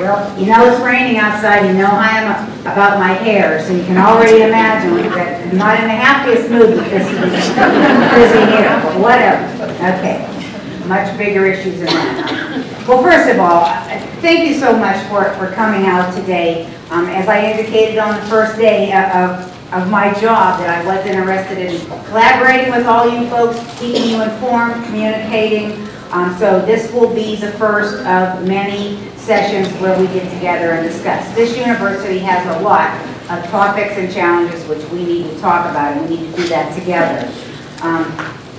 Well, you know it's raining outside, you know I am about my hair, so you can already imagine that I'm not in the happiest mood with this busy hair, but whatever. Okay, much bigger issues than that. Well, first of all, thank you so much for coming out today. As I indicated on the first day of my job, that I was interested in collaborating with all you folks, keeping you informed, communicating. So this will be the first of many sessions where we get together and discuss. This university has a lot of topics and challenges which we need to talk about, and we need to do that together.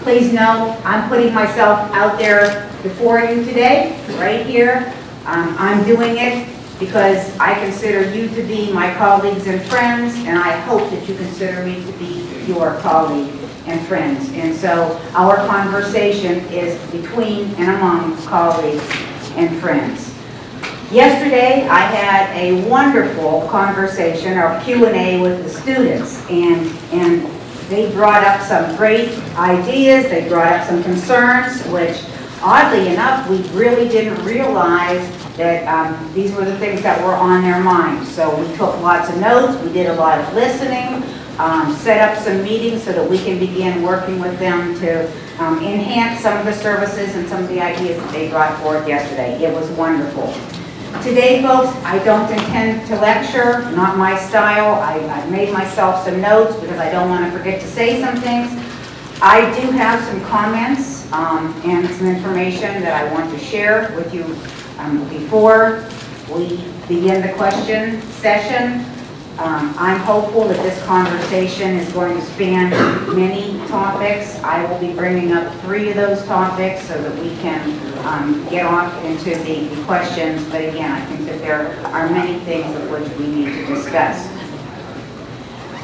Please know I'm putting myself out there before you today, right here. I'm doing it because I consider you to be my colleagues and friends, and I hope that you consider me to be your colleague and friends. And so our conversation is between and among colleagues and friends. Yesterday I had a wonderful conversation, or Q&A, with the students, and they brought up some great ideas, they brought up some concerns, which oddly enough we really didn't realize that these were the things that were on their minds. So we took lots of notes, we did a lot of listening, set up some meetings so that we can begin working with them to enhance some of the services and some of the ideas that they brought forth yesterday. It was wonderful. Today, folks, I don't intend to lecture, not my style. I've made myself some notes because I don't want to forget to say some things. I do have some comments and some information that I want to share with you before we begin the question session. I'm hopeful that this conversation is going to span many topics. I will be bringing up 3 of those topics so that we can get off into the questions. But again, I think that there are many things of which we need to discuss.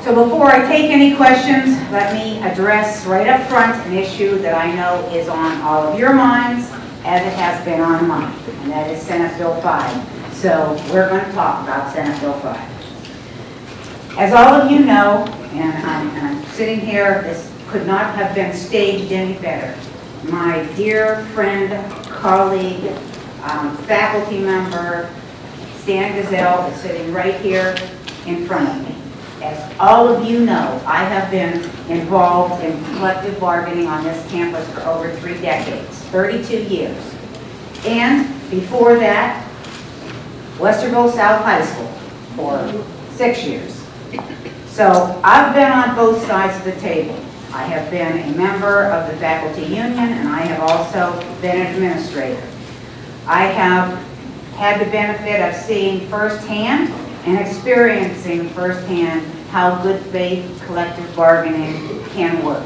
So before I take any questions, let me address right up front an issue that I know is on all of your minds, as it has been on mine, and that is Senate Bill 5. So we're going to talk about Senate Bill 5. As all of you know, and I'm sitting here, this could not have been staged any better. My dear friend, colleague, faculty member, Stan Gazelle is sitting right here in front of me. As all of you know, I have been involved in collective bargaining on this campus for over 3 decades, 32 years. And before that, Westerville South High School for 6 years. So I've been on both sides of the table. I have been a member of the faculty union, and I have also been an administrator. I have had the benefit of seeing firsthand and experiencing firsthand how good faith collective bargaining can work.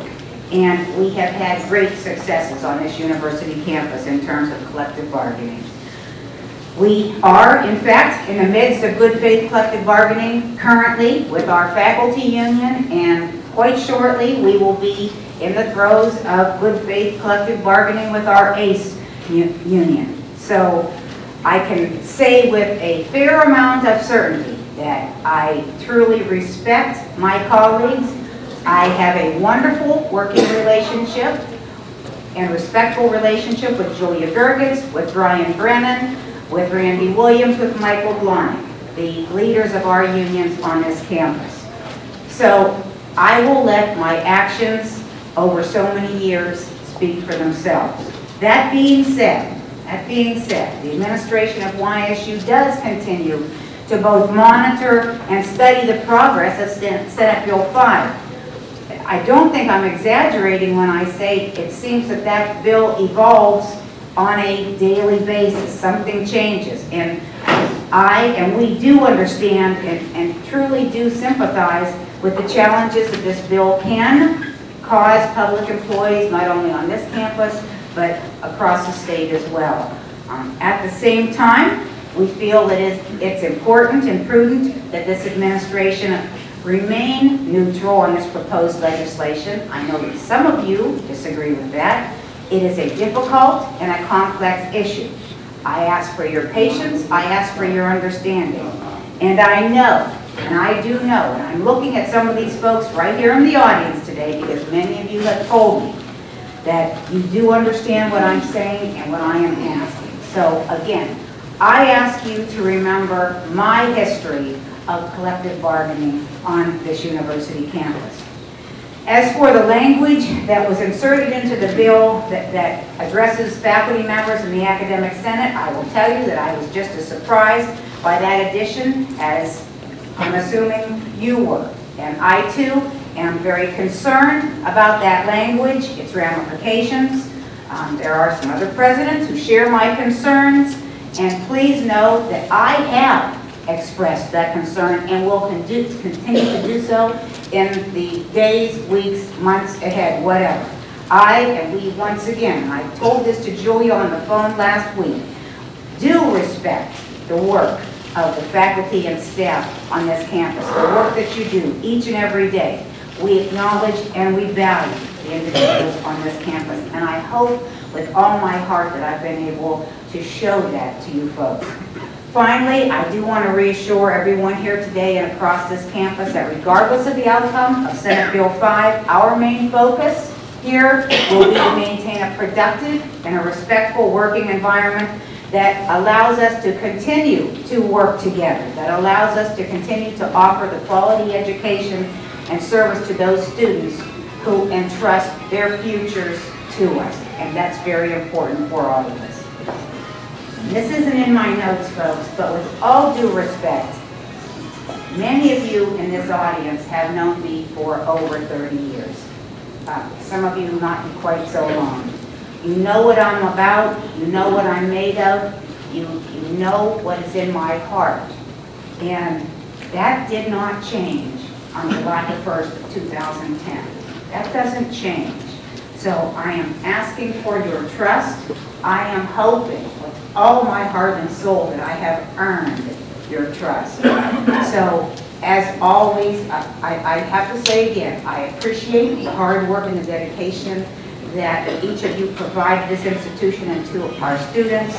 And we have had great successes on this university campus in terms of collective bargaining. We are, in fact, in the midst of good faith collective bargaining currently with our faculty union, and quite shortly we will be in the throes of good faith collective bargaining with our ACE union. So I can say with a fair amount of certainty that I truly respect my colleagues. I have a wonderful working relationship and respectful relationship with Julia Gergitz, with Brian Brennan, with Randy Williams, with Michael Blahnik, the leaders of our unions on this campus. So I will let my actions over so many years speak for themselves. That being said, the administration of YSU does continue to both monitor and study the progress of Senate Bill 5. I don't think I'm exaggerating when I say it seems that that bill evolves on a daily basis. Something changes, and we do understand and truly do sympathize with the challenges that this bill can cause public employees, not only on this campus, but across the state as well. At the same time, we feel that it's important and prudent that this administration remain neutral on this proposed legislation. I know that some of you disagree with that. It is a difficult and a complex issue. I ask for your patience, I ask for your understanding. And I know, and I do know, and I'm looking at some of these folks right here in the audience today because many of you have told me that you do understand what I'm saying and what I am asking. So again, I ask you to remember my history of collective bargaining on this university campus. As for the language that was inserted into the bill that addresses faculty members in the Academic Senate, I will tell you that I was just as surprised by that addition as I'm assuming you were. And I too am very concerned about that language, its ramifications. There are some other presidents who share my concerns, and please know that I have expressed that concern and will continue to do so in the days, weeks, months ahead, whatever. And we once again, I told this to Julia on the phone last week, do respect the work of the faculty and staff on this campus, the work that you do each and every day. We acknowledge and we value the individuals on this campus, and I hope with all my heart that I've been able to show that to you folks. Finally, I do want to reassure everyone here today and across this campus that regardless of the outcome of Senate Bill 5, our main focus here will be to maintain a productive and a respectful working environment that allows us to continue to work together, that allows us to continue to offer the quality education and service to those students who entrust their futures to us. And that's very important for all of us. This isn't in my notes, folks, but with all due respect, many of you in this audience have known me for over 30 years. Some of you not quite so long. You know what I'm about, you know what I'm made of, you know what is in my heart. And that did not change on July the 1st of 2010. That doesn't change. So I am asking for your trust. I am hoping with all my heart and soul that I have earned your trust. So as always, I have to say again, I appreciate the hard work and the dedication that each of you provide this institution and to our students.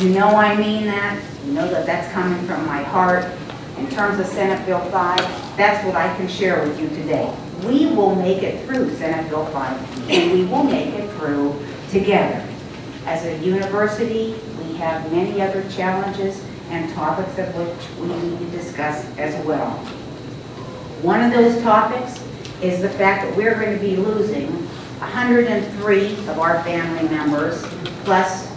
You know I mean that. You know that that's coming from my heart. In terms of Senate Bill 5, that's what I can share with you today. We will make it through Senate Bill 5, and we will make it through together. As a university, we have many other challenges and topics of which we need to discuss as well. One of those topics is the fact that we're going to be losing 103 of our family members plus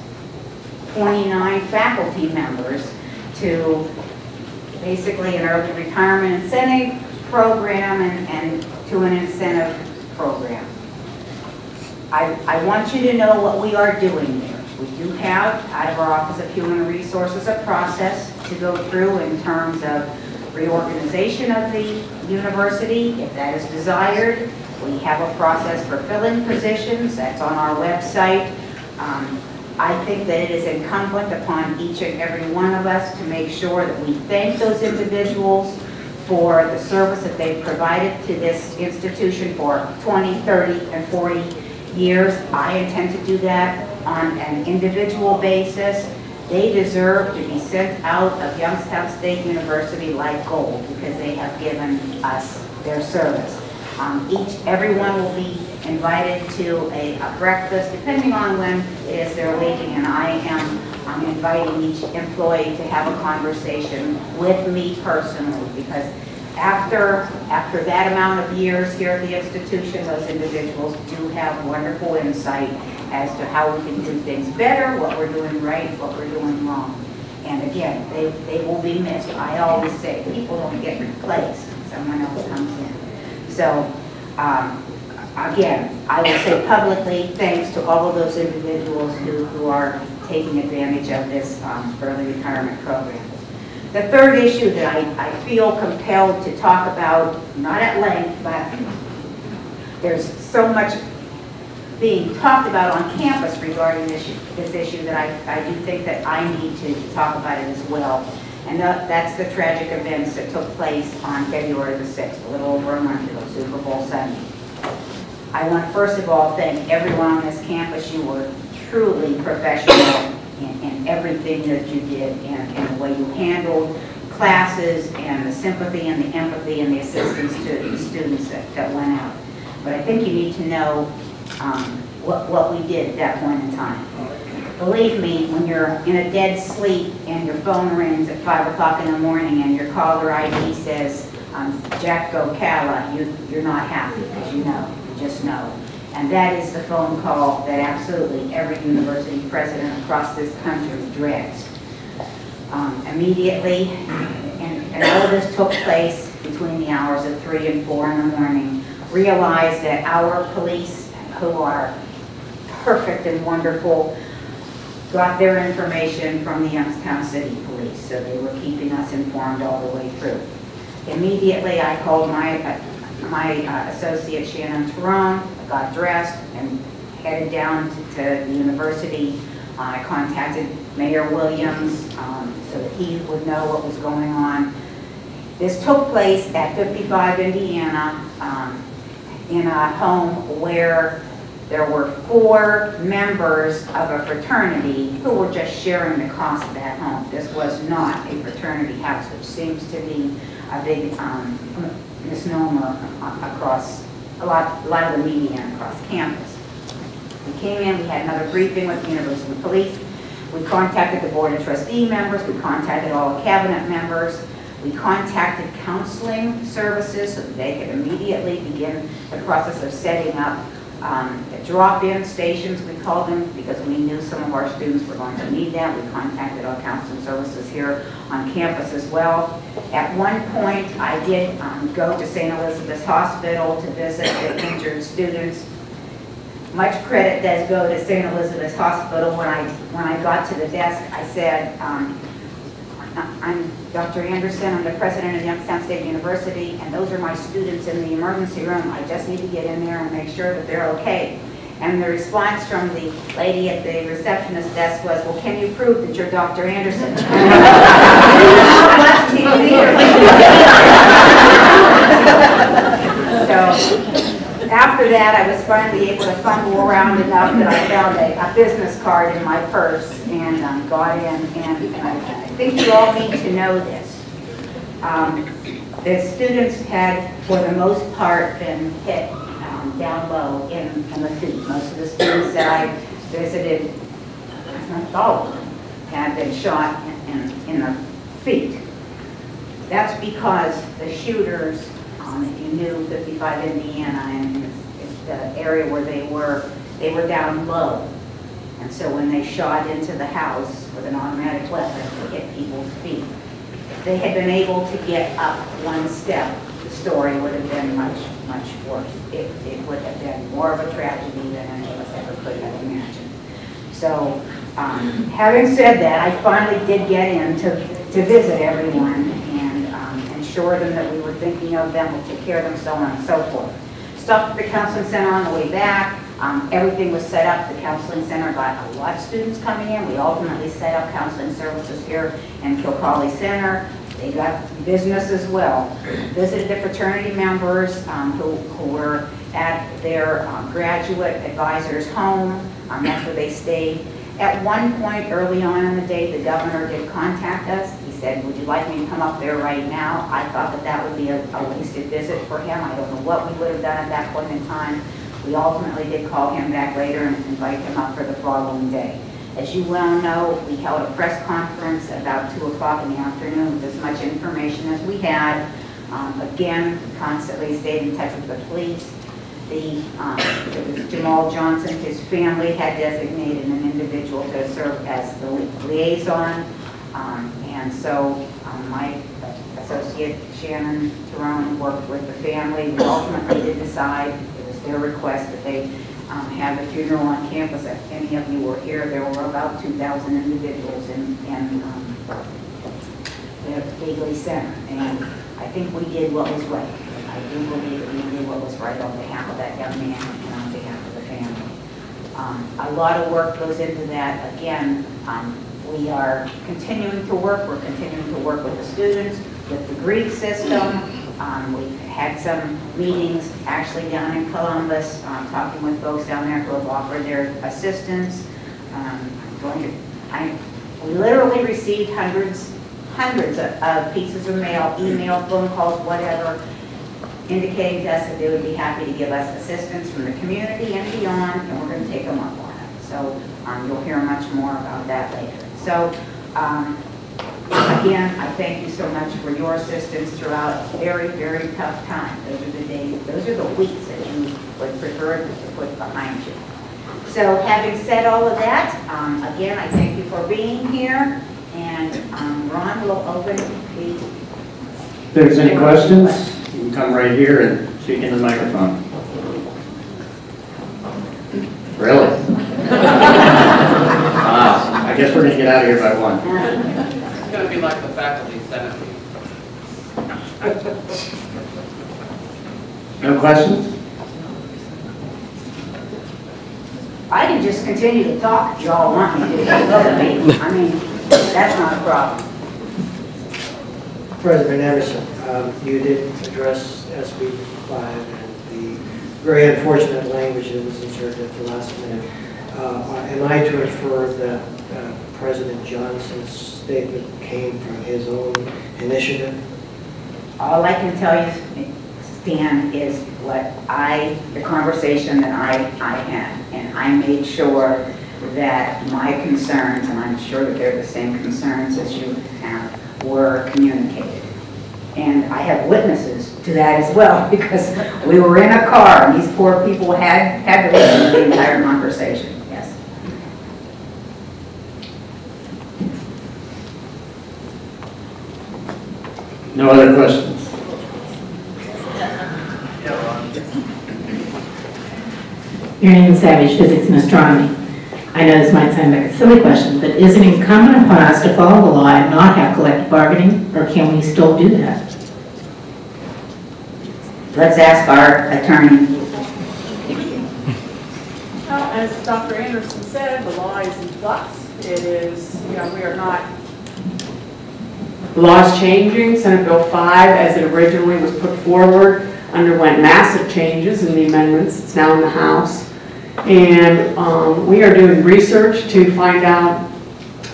29 faculty members to basically an early retirement incentive program and to an incentive program. I want you to know what we are doing there. We do have, out of our Office of Human Resources, a process to go through in terms of reorganization of the university, if that is desired. We have a process for filling positions. That's on our website. I think that it is incumbent upon each and every one of us to make sure that we thank those individuals for the service that they've provided to this institution for 20, 30, and 40 years. I intend to do that on an individual basis. They deserve to be sent out of Youngstown State University like gold because they have given us their service. Everyone will be invited to a breakfast, depending on when it is they're leaving, and I'm inviting each employee to have a conversation with me personally, because after that amount of years here at the institution, those individuals do have wonderful insight as to how we can do things better, what we're doing right, what we're doing wrong. And again, they will be missed. I always say people don't get replaced, someone else comes in. So again, I will say publicly thanks to all of those individuals who are taking advantage of this early retirement program. The third issue that I feel compelled to talk about, not at length, but there's so much being talked about on campus regarding this issue that I do think that I need to talk about it as well. And that's the tragic events that took place on February the 6th, a little over a month ago, Super Bowl Sunday. I want to first of all thank everyone on this campus. You were truly professional in everything that you did, and the way you handled classes, and the sympathy and the empathy and the assistance to the students that went out. But I think you need to know what we did at that point in time. Believe me, when you're in a dead sleep and your phone rings at 5 o'clock in the morning and your caller ID says, Jack Gokala, you're not happy, because you know, you just know. And that is the phone call that absolutely every university president across this country dreads. Immediately, and all of this took place between the hours of 3 and 4 in the morning, realized that our police, who are perfect and wonderful, got their information from the Youngstown City Police, so they were keeping us informed all the way through. Immediately, I called my associate Shannon Tyrone, got dressed, and headed down to the university. I contacted Mayor Williams so that he would know what was going on. This took place at 55 Indiana in a home where there were 4 members of a fraternity who were just sharing the cost of that home. This was not a fraternity house, which seems to be a big misnomer across a lot of the media across campus. We came in, we had another briefing with the University Police. We contacted the Board of Trustee members, we contacted all the cabinet members, we contacted counseling services so that they could immediately begin the process of setting up drop-in stations, we called them, because we knew some of our students were going to need that. We contacted our counseling services here on campus as well. At one point, I did go to St. Elizabeth's Hospital to visit the injured students. Much credit does go to St. Elizabeth's Hospital. When I got to the desk, I said, I'm Dr. Anderson, I'm the president of Youngstown State University, and those are my students in the emergency room. I just need to get in there and make sure that they're okay. And the response from the lady at the receptionist desk was, well, can you prove that you're Dr. Anderson? So after that, I was finally able to fumble around enough that I found a business card in my purse and got in. And I think you all need to know this. The students had, for the most part, been hit down low in the feet. Most of the students that I visited, not all of them, had been shot in the feet. That's because the shooters, if you knew 55 Indiana and the area where they were down low. And so when they shot into the house with an automatic weapon to hit people's feet, if they had been able to get up one step, the story would have been much, much worse. It would have been more of a tragedy than any of us ever could have imagined. So having said that, I finally did get in to visit everyone and ensure them that we were thinking of them, we'll take care of them, so on and so forth. Stopped at the counseling center on the way back. Everything was set up. The counseling center got a lot of students coming in. We ultimately set up counseling services here in Kilcawley Center. They got business as well. Visited the fraternity members who were at their graduate advisor's home. That's where they stayed. At one point early on in the day, the governor did contact us. He said, would you like me to come up there right now? I thought that would be a wasted visit for him. I don't know what we would have done at that point in time. We ultimately did call him back later and invite him up for the following day. As you well know, we held a press conference at about 2 o'clock in the afternoon with as much information as we had. Again, constantly stayed in touch with the police. It was Jamal Johnson, his family had designated an individual to serve as the liaison. And so my associate Shannon Tyrone worked with the family. We ultimately did decide, it was their request, that they have a funeral on campus. If any of you were here, there were about 2,000 individuals in the Bagley Center. And I think we did what was right. I do believe that we did what was right on behalf of that young man and on behalf of the family. A lot of work goes into that. Again, we are continuing to work. We're continuing to work with the students, with the Greek system. We've had some meetings actually down in Columbus, talking with folks down there who have offered their assistance. We literally received hundreds of pieces of mail, email, phone calls, whatever, indicating to us that they would be happy to give us assistance from the community and beyond, and we're going to take them up on it. So you'll hear much more about that later. So again, I thank you so much for your assistance throughout a very, very tough time. Those are the days, those are the weeks that you would prefer to put behind you. So having said all of that, again, I thank you for being here. And Ron will open the... If there's any questions, you can come right here and speak in the microphone. Really? Wow. I guess we're going to get out of here by 1. It's going to be like the faculty senate. No questions? I can just continue to talk if y'all want me to. I mean, that's not a problem. President Anderson, you did address SB 5 and the very unfortunate language that was inserted at the last minute. Am I to infer that President Johnson's statement came from his own initiative? All I can tell you, Stan, is what the conversation that I had. And I made sure that my concerns, and I'm sure that they're the same concerns as you have, were communicated. And I have witnesses to that as well, because we were in a car and these poor people had to listen to the entire conversation. Yes. No other questions? Your name is Savage, Physics and Astronomy. I know this might sound like a silly question, but is it incumbent upon us to follow the law and not have collective bargaining, or can we still do that? Let's ask our attorney. Well, as Dr. Anderson said, the law is in flux. It is, we are not. The law is changing. Senate Bill 5, as it originally was put forward, underwent massive changes in the amendments. It's now in the House. And we are doing research to find out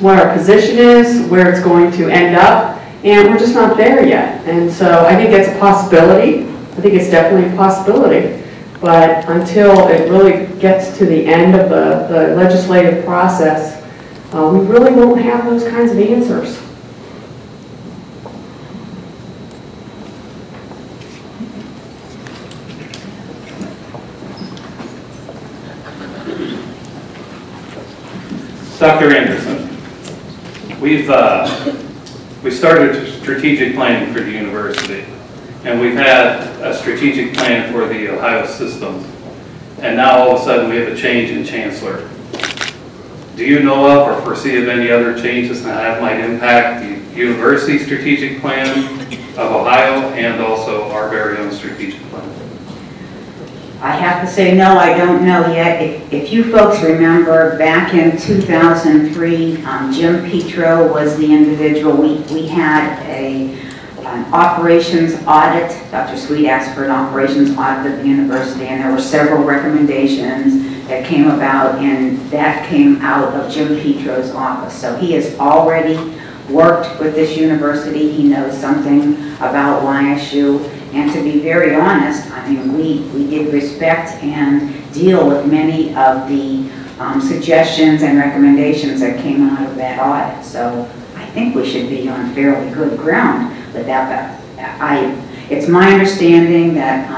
what our position is, where it's going to end up, and we're just not there yet. And so I think that's a possibility. I think it's definitely a possibility. But until it really gets to the end of the legislative process, we really won't have those kinds of answers. Dr. Anderson, we started strategic planning for the university, and we've had a strategic plan for the Ohio system, and now all of a sudden we have a change in chancellor. Do you know of or foresee of any other changes that might impact the university strategic plan of Ohio and also our very own strategic plan? I have to say no, I don't know yet. If you folks remember, back in 2003, Jim Petro was the individual. We had an operations audit. Dr. Sweet asked for an operations audit of the university, and there were several recommendations that came about, and that came out of Jim Petro's office. So he has already worked with this university. He knows something about YSU. And to be very honest, I mean, we did respect and deal with many of the suggestions and recommendations that came out of that audit. So I think we should be on fairly good ground with that. It's my understanding that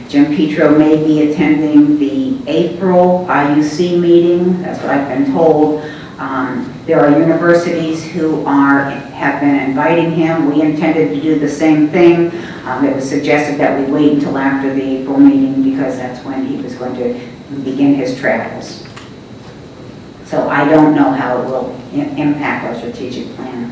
Jim Petro may be attending the April IUC meeting. That's what I've been told. There are universities who have been inviting him. We intended to do the same thing. It was suggested that we wait until after the April meeting because that's when he was going to begin his travels. So I don't know how it will impact our strategic plan.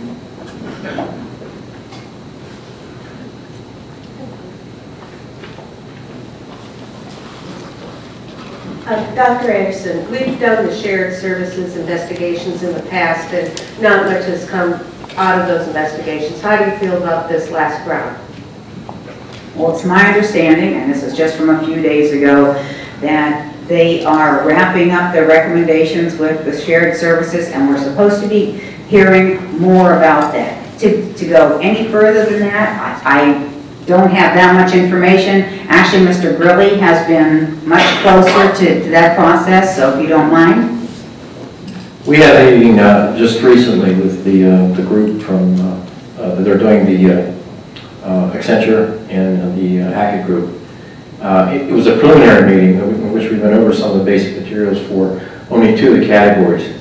Dr. Anderson, we've done the shared services investigations in the past and not much has come out of those investigations. How do you feel about this last round? Well, it's my understanding, and this is just from a few days ago, that they are wrapping up their recommendations with the shared services, and we're supposed to be hearing more about that. To go any further than that, I don't have that much information. Actually, Mr. Grilly has been much closer to that process, so if you don't mind. We had a meeting just recently with the group from, they're doing the Accenture and the Hackett group. It was a preliminary meeting in which we went over some of the basic materials for only 2 of the categories.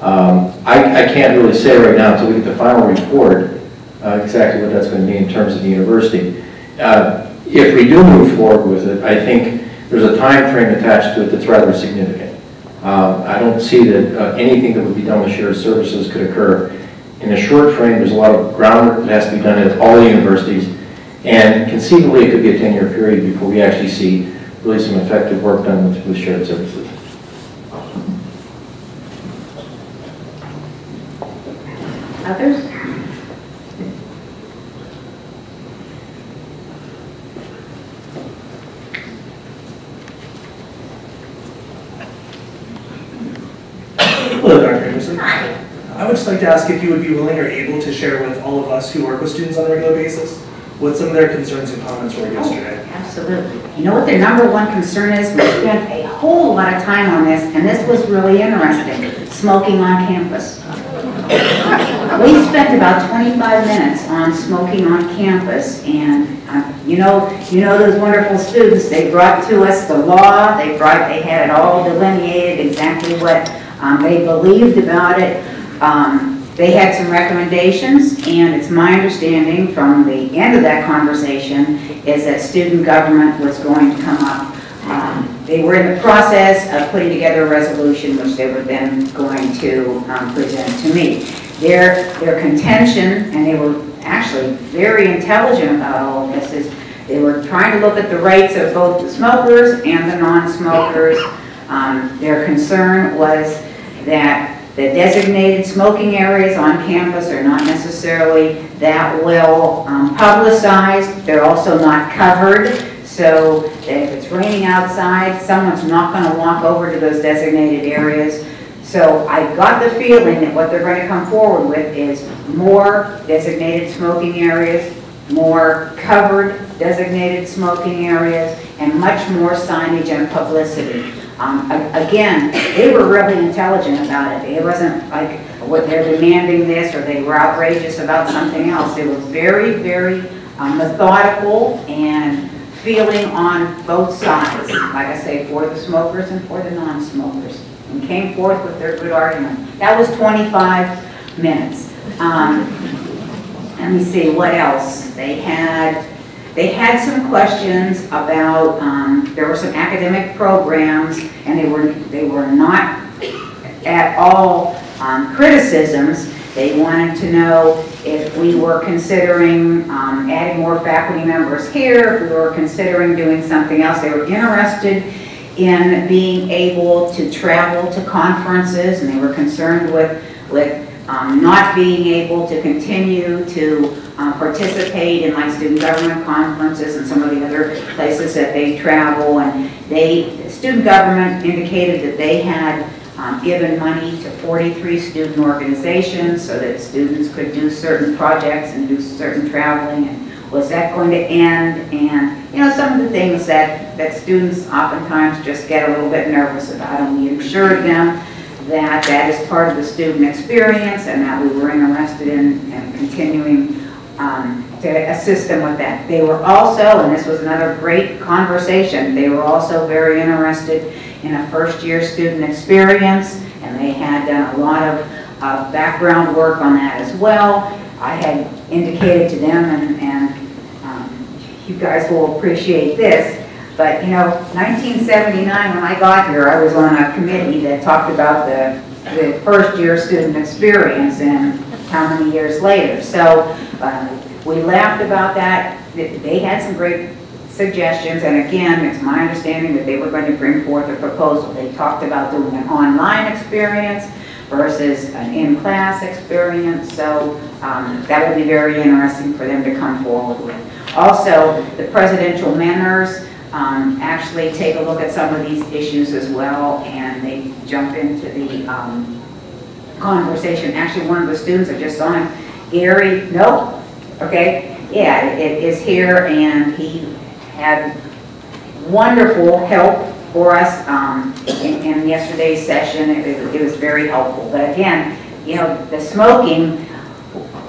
I can't really say right now until we get the final report exactly what that's going to mean in terms of the university. If we do move forward with it, I think there's a time frame attached to it that's rather significant. I don't see that anything that would be done with shared services could occur in a short frame. There's a lot of groundwork that has to be done at all the universities, and conceivably it could be a 10-year period before we actually see really some effective work done with shared services. Others? Hello, Dr. Anderson. I would just like to ask if you would be willing or able to share with all of us who work with students on a regular basis what some of their concerns and comments were yesterday. Absolutely. You know what their number one concern is? We spent a whole lot of time on this, and this was really interesting. Smoking on campus. We spent about 25 minutes on smoking on campus, and you know those wonderful students. They brought to us the law. They had it all delineated exactly what they believed about it. They had some recommendations, and it's my understanding from the end of that conversation is that student government was going to come up. They were in the process of putting together a resolution which they were then going to present to me. Their contention, and they were actually very intelligent about all of this, is they were trying to look at the rights of both the smokers and the non-smokers. Their concern was that the designated smoking areas on campus are not necessarily that well publicized. They're also not covered, so that if it's raining outside, someone's not going to walk over to those designated areas. So I got the feeling that what they're going to come forward with is more designated smoking areas, more covered designated smoking areas, and much more signage and publicity. Again, they were really intelligent about it. It wasn't like what they're demanding this or they were outrageous about something else. It was very, very methodical and feeling on both sides, like I say, for the smokers and for the non-smokers, and came forth with their good argument. That was 25 minutes. Let me see, what else? They had some questions about, there were some academic programs, and they were not at all criticisms. They wanted to know if we were considering adding more faculty members here, if we were considering doing something else. They were interested in being able to travel to conferences, and they were concerned with not being able to continue to participate in like student government conferences and some of the other places that they travel. And student government indicated that they had given money to 43 student organizations so that students could do certain projects and do certain traveling. And was that going to end? And you know, some of the things that students oftentimes just get a little bit nervous about, and we assured them that that is part of the student experience and that we were interested in continuing to assist them with that. They were also, and this was another great conversation, they were also very interested in a first-year student experience, and they had done a lot of background work on that as well. I had indicated to them, and you guys will appreciate this, but you know, 1979 when I got here, I was on a committee that talked about the first-year student experience and how many years later. So we laughed about that. They had some great suggestions, and again, it's my understanding that they were going to bring forth a proposal. They talked about doing an online experience versus an in-class experience, so that would be very interesting for them to come forward with. Also, the presidential mentors actually take a look at some of these issues as well, and they jump into the conversation. Actually, one of the students I just saw him, Gary, no? Okay, yeah, it is here, and he had wonderful help for us in in yesterday's session. It was very helpful. But again, you know, the smoking,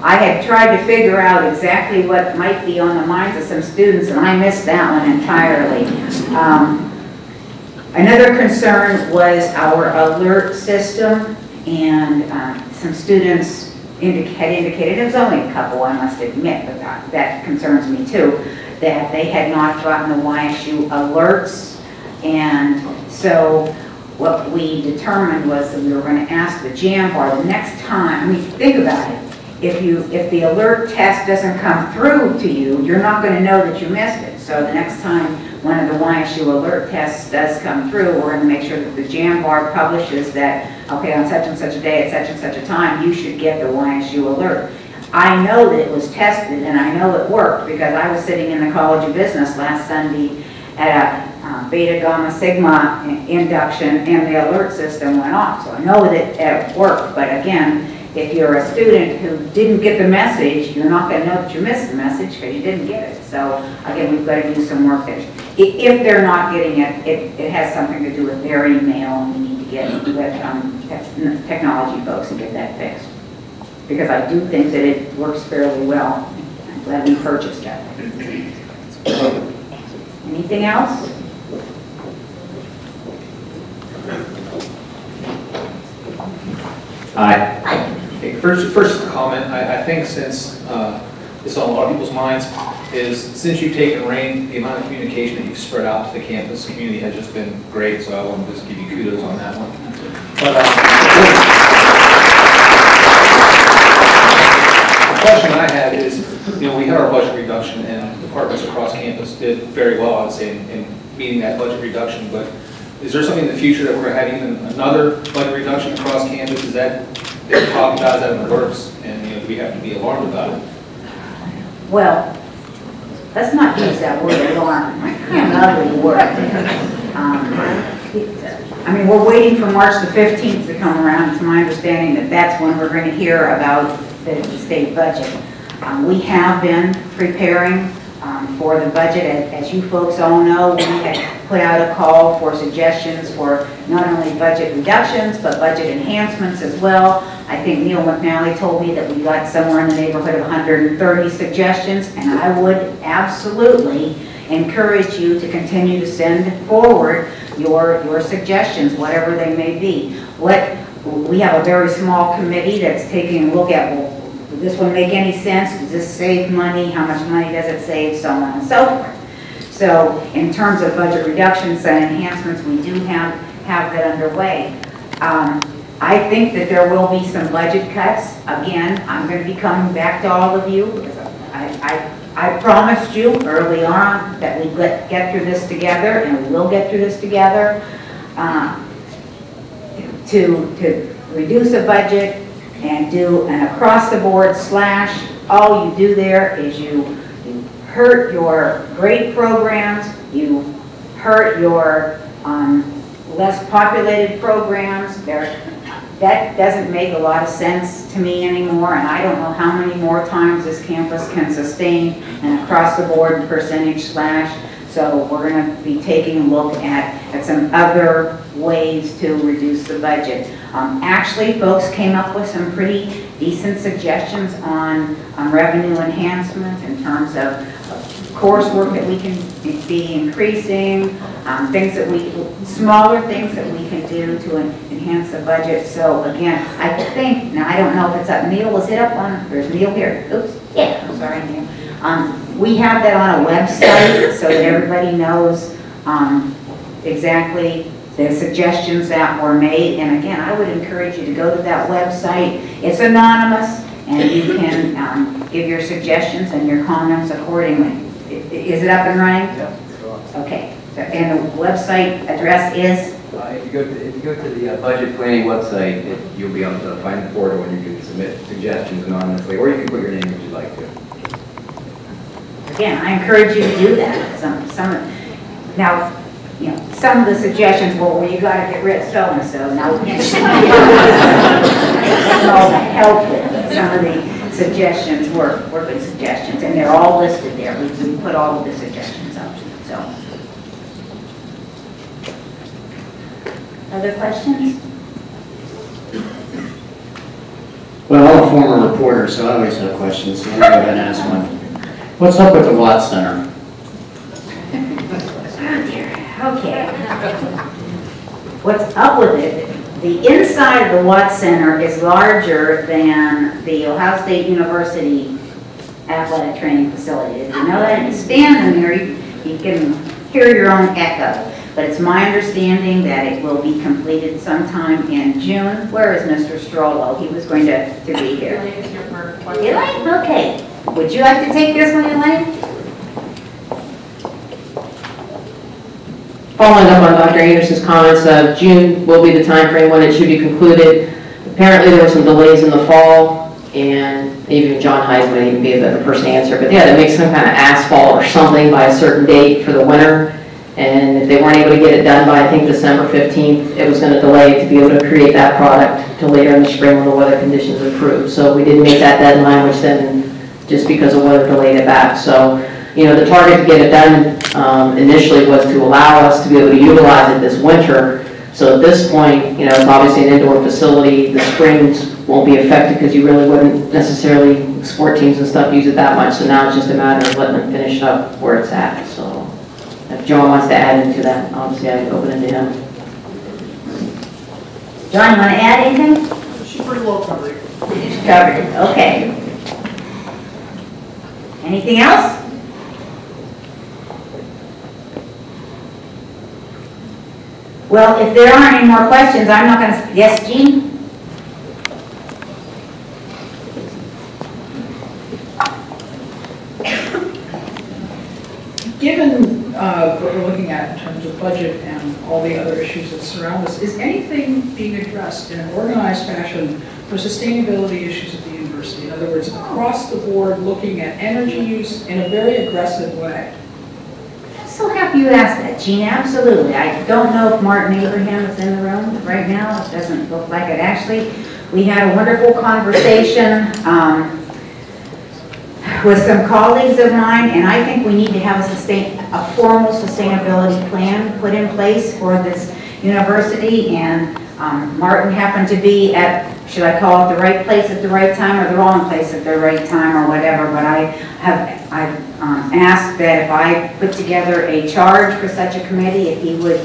I had tried to figure out exactly what might be on the minds of some students, and I missed that one entirely. Another concern was our alert system, and some students had indicated, it was only a couple, I must admit, but that concerns me too, that they had not gotten the YSU alerts. And so what we determined was that we were going to ask the jam bar the next time, I mean, think about it. If the alert test doesn't come through to you, you're not going to know that you missed it. So the next time one of the YSU alert tests does come through, we're going to make sure that the jam bar publishes that, okay, on such and such a day at such and such a time, you should get the YSU alert. I know that it was tested and I know it worked because I was sitting in the College of Business last Sunday at a Beta Gamma Sigma induction and the alert system went off. So I know that it worked, but again, if you're a student who didn't get the message, you're not going to know that you missed the message because you didn't get it. So again, we've got to do some work there. If they're not getting it, it has something to do with their email, and we need to get with technology folks and get that fixed. Because I do think that it works fairly well. I'm glad we purchased it. Anything else? Hi. Okay, first comment, I think since it's on a lot of people's minds, is since you've taken reign, the amount of communication that you've spread out to the campus community has just been great, so I want to just give you kudos on that one. But the question I had is, you know, we had our budget reduction and departments across campus did very well, I would say, in meeting that budget reduction, but is there something in the future that we're going to have even another budget reduction across campus? Is that they're talking about, is that in the works? And you know, do we have to be alarmed about it? Well, let's not use that word alarm. An ugly word. I mean, we're waiting for March the 15th to come around. It's my understanding that that's when we're going to hear about the state budget. We have been preparing for the budget. As you folks all know, we had put out a call for suggestions for not only budget reductions, but budget enhancements as well. I think Neil McNally told me that we got somewhere in the neighborhood of 130 suggestions, and I would absolutely encourage you to continue to send forward your suggestions, whatever they may be. We have a very small committee that's taking a look at, well, does this one make any sense? Does this save money? How much money does it save? So on and so forth. So in terms of budget reductions and enhancements, we do have that underway. I think that there will be some budget cuts. Again, I'm going to be coming back to all of you because I promised you early on that we'd get through this together, and we will get through this together. To reduce a budget and do an across-the-board slash, all you do there is you hurt your great programs, you hurt your less populated programs. That doesn't make a lot of sense to me anymore, and I don't know how many more times this campus can sustain an across-the-board percentage slash. So we're going to be taking a look at some other ways to reduce the budget. Actually, folks came up with some pretty decent suggestions on revenue enhancement in terms of coursework that we can be increasing, smaller things that we can do to enhance the budget. So again, I think, now I don't know if it's up, Neil, was it up on, there's Neil here. Oops, yeah, I'm sorry, Neil. We have that on a website so that everybody knows exactly the suggestions that were made. And again, I would encourage you to go to that website. It's anonymous, and you can give your suggestions and your comments accordingly. Is it up and running? Yeah. Okay. And the website address is? If you go to the budget planning website, you'll be able to find the portal and you can submit suggestions anonymously, or you can put your name if you'd like to. Again, I encourage you to do that. Now, you know, some of the suggestions were, well, you got to get rid of so-and-so. Now, we can't help with some of the suggestions were good suggestions, and they're all listed there. We put all of the suggestions up. So, Other questions? Well, I'm a former reporter, so I always have questions, so I'm going to go ahead and ask one. What's up with the Watt Center? Okay. What's up with it? The inside of the Watt Center is larger than the Ohio State University athletic training facility. Did you know that? You stand in there, you can hear your own echo. But it's my understanding that it will be completed sometime in June. Where is Mr. Strollo? He was going to be here. Elaine is here for a question. Elaine? Okay. Would you like to take this one, Elaine? Following up on Dr. Anderson's comments, June will be the time frame when it should be concluded. Apparently there were some delays in the fall, and even John Heisman might even be a better person to answer, but they had to make some kind of asphalt or something by a certain date for the winter. And if they weren't able to get it done by, I think, December 15th, it was going to delay it to be able to create that product till later in the spring when the weather conditions improved. So we didn't make that deadline, which then, just because of weather, delayed it back. So, you know, the target to get it done initially was to allow us to be able to utilize it this winter. So at this point, you know, it's obviously an indoor facility. The springs won't be affected because you really wouldn't necessarily, sport teams and stuff, use it that much. So now it's just a matter of letting them finish up where it's at. So if John wants to add into that, obviously I'd open it to him. John, you want to add anything? She's pretty well covered. She's covered, okay. Anything else? Well, if there aren't any more questions, I'm not going to, yes, Jean? Given what we're looking at in terms of budget and all the other issues that surround us, is anything being addressed in an organized fashion for sustainability issues at the university? In other words, across the board, looking at energy use in a very aggressive way? I'm so happy you asked that, Jean, absolutely. I don't know if Martin Abraham is in the room right now. It doesn't look like it. Actually, we had a wonderful conversation with some colleagues of mine, and I think we need to have a formal sustainability plan put in place for this university. And Martin happened to be at, should I call it the right place at the right time or the wrong place at the right time or whatever, but I've asked that if I put together a charge for such a committee, if he would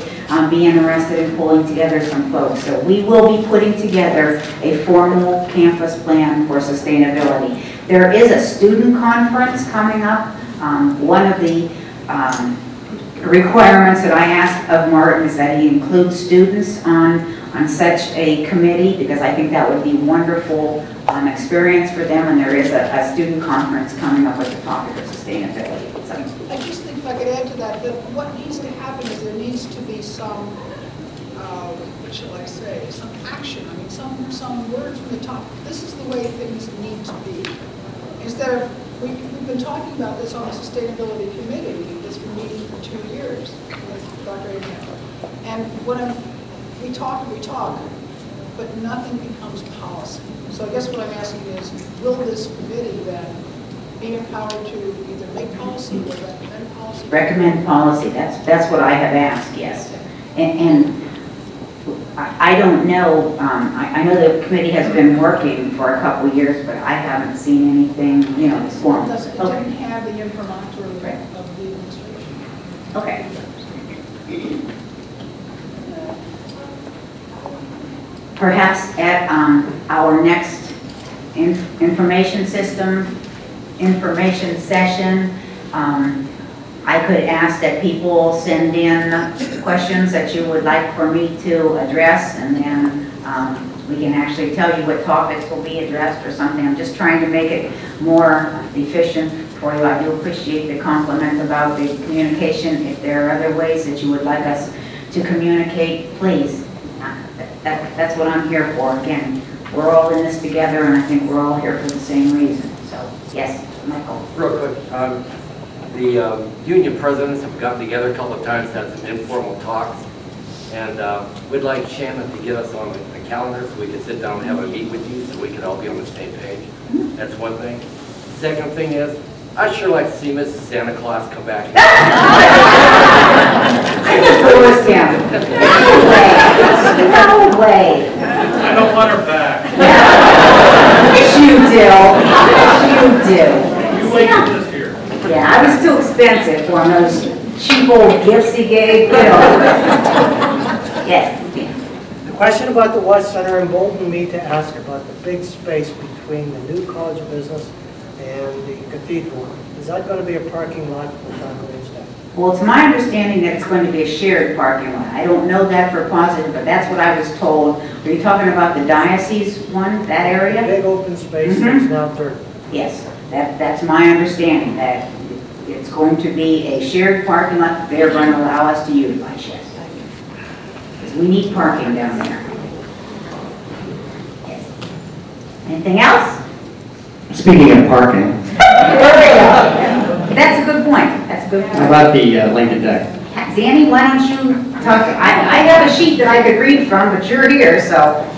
be interested in pulling together some folks. So we will be putting together a formal campus plan for sustainability. There is a student conference coming up. One of the requirements that I asked of Martin is that he include students on such a committee, because I think that would be wonderful experience for them, and there is a student conference coming up with the topic of sustainability. So. I just think if I could add to that, that what needs to happen is there needs to be some, what shall I say, some action. I mean, some word from the top. This is the way things need to be. Instead of, we've been talking about this on the sustainability committee that's been meeting for 2 years with Dr. Abraham. And we talk, but nothing becomes policy. So I guess what I'm asking is, will this committee then be empowered to either make policy or recommend policy? Recommend policy, that's what I have asked, yes. And I don't know, I know the committee has been working for a couple of years, but I haven't seen anything, you know, formal. It didn't have the imprimatur of the administration. Okay. Perhaps at our next information session, I could ask that people send in questions that you would like for me to address, and then we can actually tell you what topics will be addressed or something. I'm just trying to make it more efficient for you. I do appreciate the compliment about the communication. If there are other ways that you would like us to communicate, please. That's what I'm here for. Again, we're all in this together, and I think we're all here for the same reason. So, yes, Michael. Real quick, the union presidents have gotten together a couple of times, had some informal talks, and we'd like Shannon to get us on the calendar so we can sit down and have a meet with you so we can all be on the same page. That's one thing. Second thing is, I'd sure like to see Mrs. Santa Claus come back. I just forced him. Anyway. No way. I don't want her back. Yes, you do. Yes, you do. You wait till this here. Yeah, I was too expensive for him, those cheap old gifts he gave, you know. Yes. The question about the West Center emboldened me to ask about the big space between the new College of Business and the cathedral. Is that going to be a parking lot for Dr. Youngstown? Well, it's my understanding that it's going to be a shared parking lot. I don't know that for positive, but that's what I was told. Are you talking about the diocese one, that area? Big open space that's now dirt. Yes, that's my understanding, that it's going to be a shared parking lot they're going to allow us to utilize, yes. Because we need parking down there. Yes. Anything else? Speaking of parking, That's a good point. That's a good point. how about the Lincoln deck? Danny, why don't you talk? I have a sheet that I could read from, but you're here, so.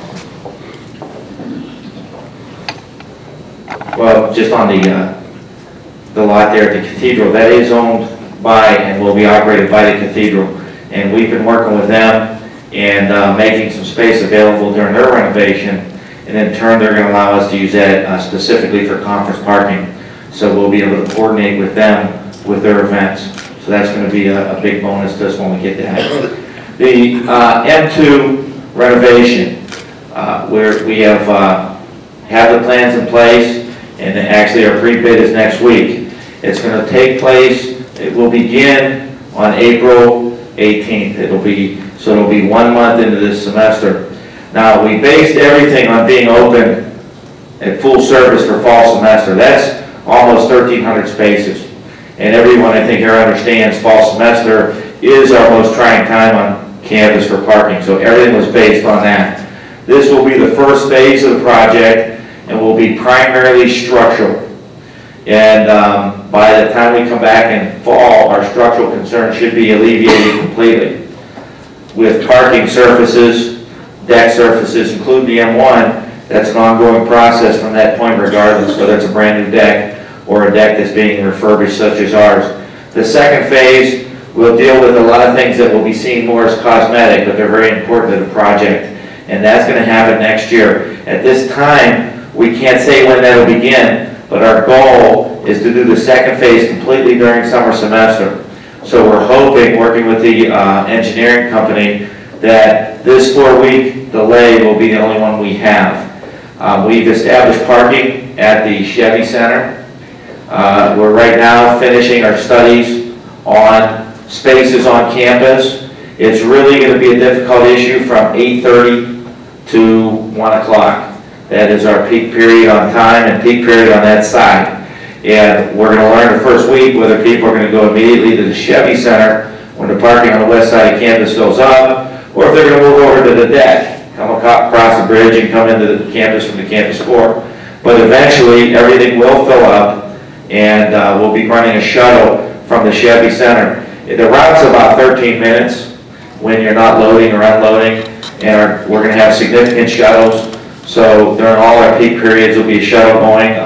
Well, just on the lot there at the cathedral, that is owned by and will be operated by the cathedral. And we've been working with them and making some space available during their renovation. And in turn, they're going to allow us to use that specifically for conference parking. So we'll be able to coordinate with them with their events. So that's going to be a big bonus to us when we get that. The M2 renovation, where we have the plans in place, and actually our pre-bid is next week. It's going to take place, it will begin on April 18th. It'll be 1 month into this semester. Now, we based everything on being open at full service for fall semester. That's almost 1,300 spaces. And everyone, I think, here understands fall semester is our most trying time on campus for parking. So everything was based on that. This will be the first phase of the project and will be primarily structural. And by the time we come back in fall, our structural concerns should be alleviated completely. With parking surfaces, deck surfaces, including the M1, that's an ongoing process from that point regardless, whether it's a brand new deck or a deck that's being refurbished such as ours. The second phase will deal with a lot of things that will be seen more as cosmetic, but they're very important to the project. And that's going to happen next year. At this time, we can't say when that'll begin, but our goal is to do the second phase completely during summer semester. So we're hoping, working with the engineering company, that this 4-week delay will be the only one we have. We've established parking at the Chevy Center. We're right now finishing our studies on spaces on campus. It's really going to be a difficult issue from 8:30 to 1 o'clock. That is our peak period on time and peak period on that side. And we're going to learn the first week whether people are going to go immediately to the Chevy Center when the parking on the west side of campus fills up, or if they're going to move over to the deck, come across the bridge and come into the campus from the campus core. But eventually, everything will fill up, and we'll be running a shuttle from the Chevy Center. The route's about 13 minutes when you're not loading or unloading, and we're going to have significant shuttles. So during all our peak periods, there'll be a shuttle going,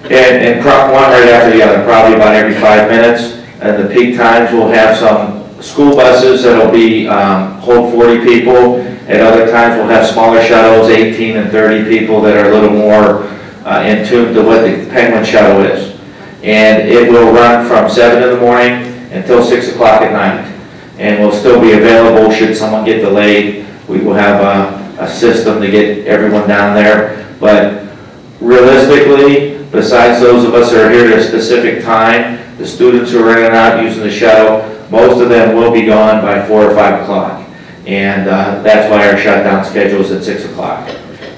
and one right after the other, probably about every 5 minutes. And the peak times, we'll have some school buses that'll be hold 40 people. At other times, we'll have smaller shuttles, 18 and 30 people, that are a little more in tune to what the Penguin shuttle is. And it will run from 7 in the morning until 6 o'clock at night. And will still be available should someone get delayed. We will have a system to get everyone down there. But realistically, besides those of us that are here at a specific time, the students who are in and out using the shuttle, most of them will be gone by 4 or 5 o'clock. And that's why our shutdown schedule is at 6 o'clock.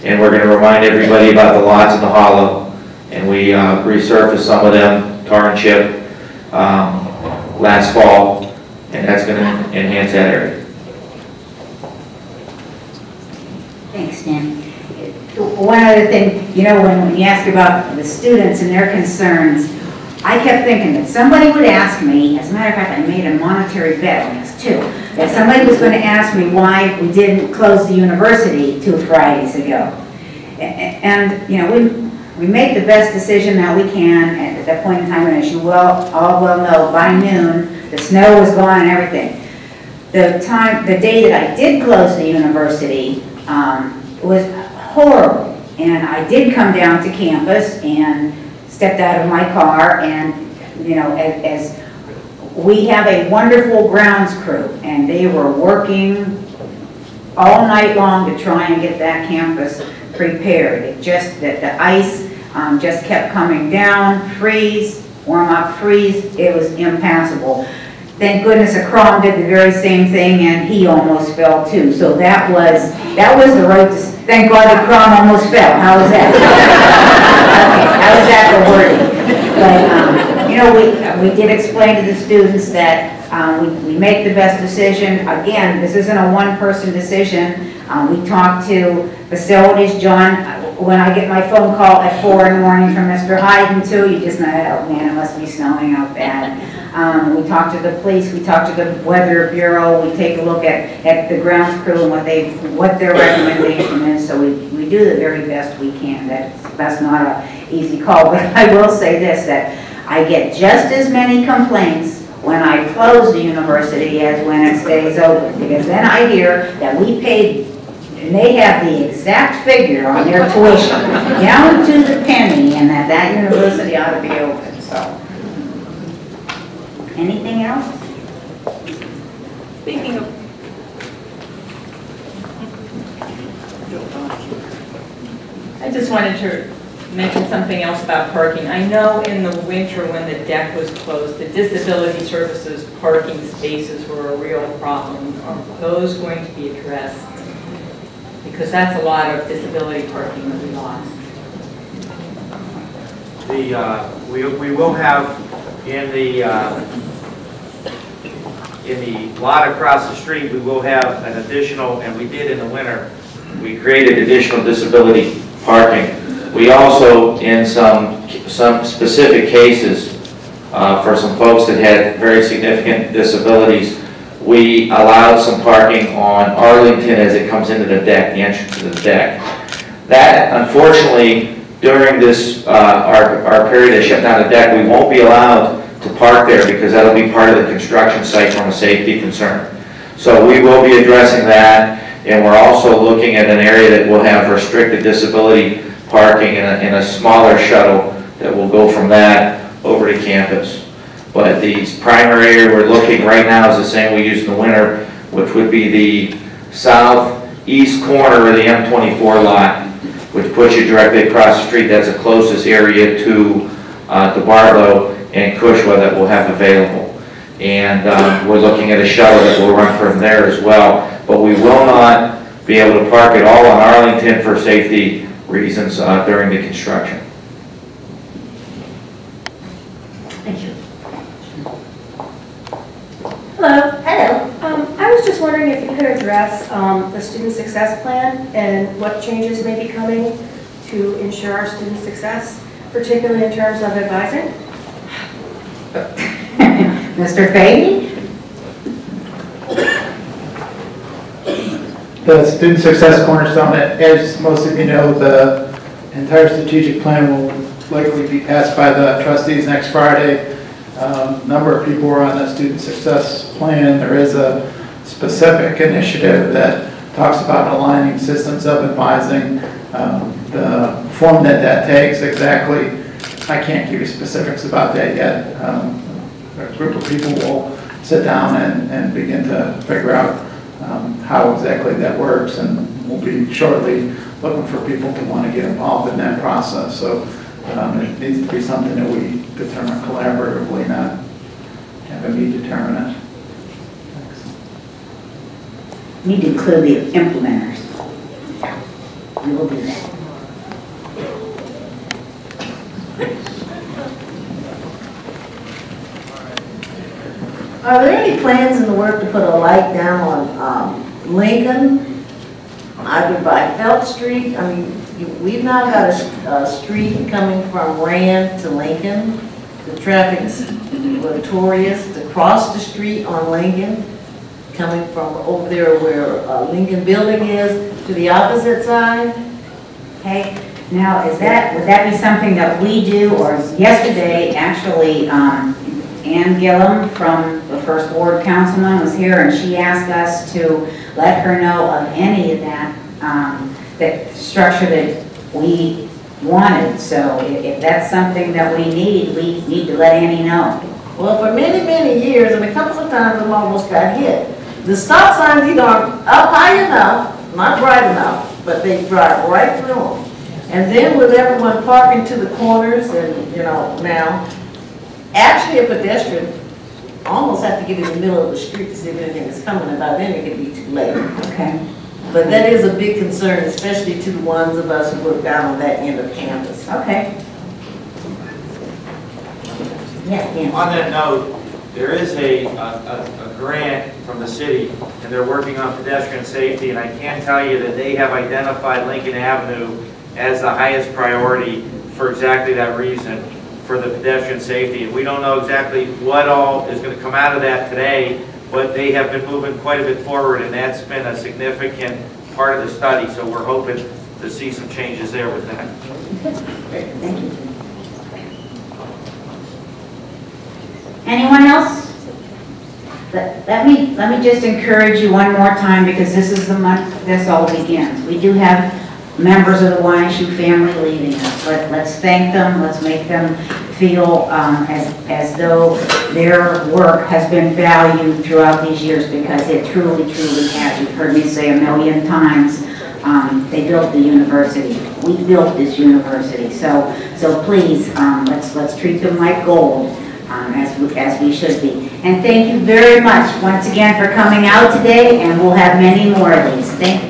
And we're going to remind everybody about the lots in the hollow. And we resurfaced some of them, tar and chip, last fall. And that's going to enhance that area. Thanks, Dan. One other thing, you know, when you ask about the students and their concerns, I kept thinking that somebody would ask me, as a matter of fact, I made a monetary bet on this too, that somebody was going to ask me why we didn't close the university 2 Fridays ago. And, you know, we make the best decision that we can at that point in time, and as you all well know, by noon, the snow was gone and everything. the day that I did close the university was horrible. And I did come down to campus and stepped out of my car, and, you know, as we have a wonderful grounds crew, and they were working all night long to try and get that campus prepared. It just, that the ice just kept coming down, freeze, warm up, freeze. It was impassable. Thank goodness a Crom did the very same thing, and he almost fell too. So that was the right, thank God the Crom almost fell. How was that? Okay, how was that the wording? But, you know, we did explain to the students that we make the best decision. Again, this isn't a one-person decision. We talked to facilities. John, when I get my phone call at 4 in the morning from Mr. Hayden too, you just know, oh man, it must be snowing out bad. We talk to the police, we talk to the weather bureau, we take a look at the grounds crew and what their recommendation is, so we do the very best we can. That's not an easy call, but I will say this, that I get just as many complaints when I close the university as when it stays open, because then I hear that we paid, and they have the exact figure on their tuition, down to the penny, and that university ought to be open, so. Anything else? Speaking of, I just wanted to mention something else about parking. I know in the winter when the deck was closed, the disability services parking spaces were a real problem. Are those going to be addressed? Because that's a lot of disability parking that we lost. We will have in the lot across the street, we will have an additional, and we did in the winter, we created additional disability parking. We also, in some specific cases, for some folks that had very significant disabilities, we allowed some parking on Arlington as it comes into the deck, the entrance to the deck. That, unfortunately, during this, our period of shutting down the deck, we won't be allowed to park there because that'll be part of the construction site from a safety concern. So we will be addressing that, and we're also looking at an area that will have restricted disability parking in a smaller shuttle that will go from that over to campus. But the primary area we're looking right now is the same we used in the winter, which would be the southeast corner of the M24 lot, which puts you directly across the street. That's the closest area to Barlow and Cushwa that we'll have available. And we're looking at a shuttle that will run from there as well. But we will not be able to park it all on Arlington for safety reasons during the construction. Thank you. Hello. Hello. I was just wondering if you could address the student success plan and what changes may be coming to ensure our student success, particularly in terms of advising. Mr. Fahey? The Student Success Cornerstone, as most of you know, the entire strategic plan will likely be passed by the trustees next Friday. A number of people are on the Student Success Plan. There is a specific initiative that talks about aligning systems of advising. The form that takes exactly, I can't give you specifics about that yet. A group of people will sit down and begin to figure out how exactly that works, and we'll be shortly looking for people to want to get involved in that process. So it needs to be something that we determine collaboratively, not have a me determine it. Need to include the implementers. We will do that. Are there any plans in the work to put a light down on Lincoln, either by Felt Street? I mean, we've now got a street coming from Rand to Lincoln. The traffic's notorious. To cross the street on Lincoln, coming from over there where Lincoln Building is, to the opposite side. Okay. Now, would that be something that we do, or yesterday, actually, Ann Gillum from the First Ward Councilman was here, and she asked us to let her know of any of that, that structure that we wanted. So if that's something that we need to let Annie know. Well, for many, many years, and a couple of times I almost got hit. The stop signs either aren't up high enough, not bright enough, but they drive right through them. And then with everyone parking to the corners and, you know, now, actually a pedestrian almost have to get in the middle of the street to see if anything is coming, and by then it could be too late. Okay. But that is a big concern, especially to the ones of us who work down on that end of campus. Okay. Yeah. On that note, there is a grant from the city, and they're working on pedestrian safety, and I can tell you that they have identified Lincoln Avenue as the highest priority for exactly that reason, for the pedestrian safety. And we don't know exactly what all is going to come out of that today, but they have been moving quite a bit forward, and that's been a significant part of the study, so we're hoping to see some changes there with that. Great, thank you. Anyone else? Let me just encourage you one more time, because this is the month this all begins. We do have members of the YSU family leaving us. Let's thank them. Let's make them feel as though their work has been valued throughout these years, because it truly, truly has. You've heard me say a million times, they built the university. We built this university. So please, let's treat them like gold. As we should be. And thank you very much once again for coming out today, and we'll have many more of these. Thank you.